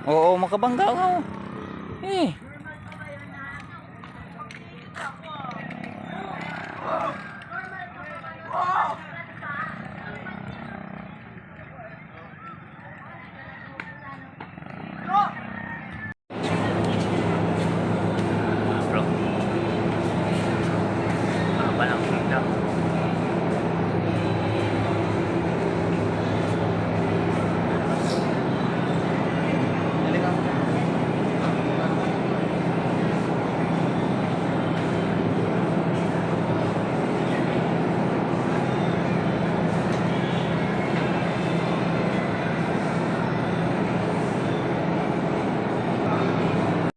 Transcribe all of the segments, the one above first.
Oo, makabangga ka. Eh. Bro. Apa lang kita.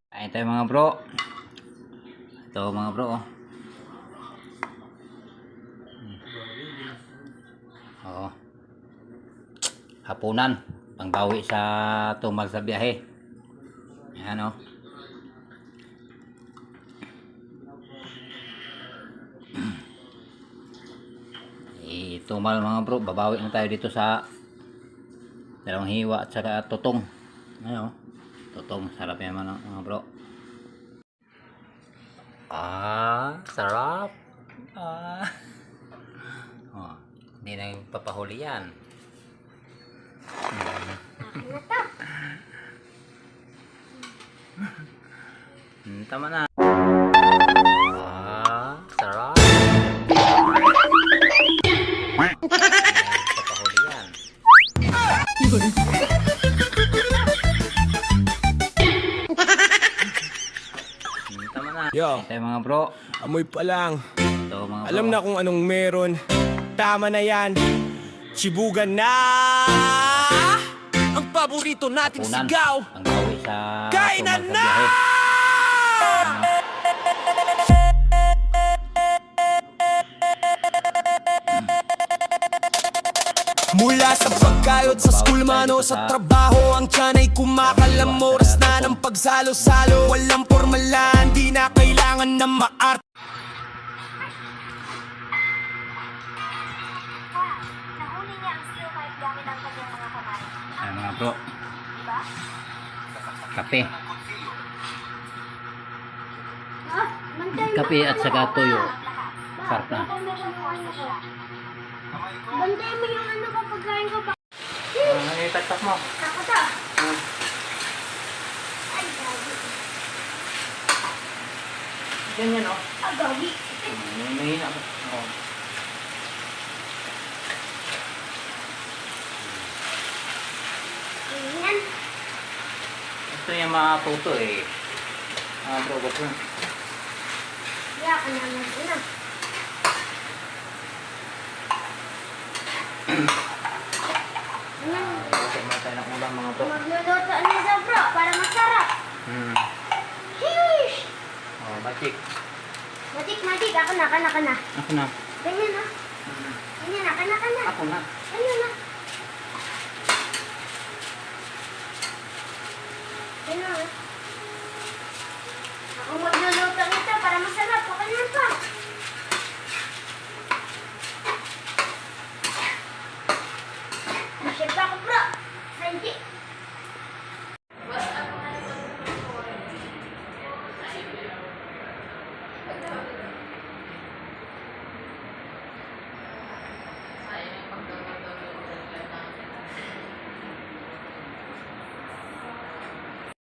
Kain tayo mga bro. Ito mga bro. Oh. Hapunan. Pangbawi sa tumal sa biyahe. Ayan o. Tumal mga bro. Babawi na tayo dito sa dalawang hiwa at saka tutong. Ayan o. Tutong. Sarap yan mga bro. Sarap. Oh, hindi na yung papahuli yan. Tama na. Sarap. Papahuli yan. Tama na. Yo, ito mga bro. amoy pa lang. Ito mga bro. Alam na kung anong meron. Tama na yan. Chibugan na. Ang paborito nating Hapunan. sigaw. Pangbawi sa Kainan tumal sa na! biyahe. Mula sa pagkayod sa school mano sa trabaho, ang tiyan ay kumakalam. Oras na ng pagsalo-salo. Walang pormalan, di na kailangan ng maart. Nahuli niya ang seal kahit gamit ang kanyang mga kamay. Ayan mga bro. Diba? Kape. Bantay Kape at saka tuyo. Sarap na. Bantay mo yung ano kapag kain ka pa. Itaktak mo. Nakata. Ay, gagi. Ganyan o. Ah, gagi. Mahina ko. Ayan. Ito yung matuto eh. Bro, ba't na? Kaya ka na mag-una. Bakit mo tayo ng ulam mga bro? Magluluto ano sa bro para masarap. Sheesh! Batik. Matik. Ako na. Ako na. Ganyan na. Ganyan na. Kana. Ako na. Ganyan na. Ganyan na. Ako magluluto nito para masarap. Ako na pa. Chef ako bro. Hindi.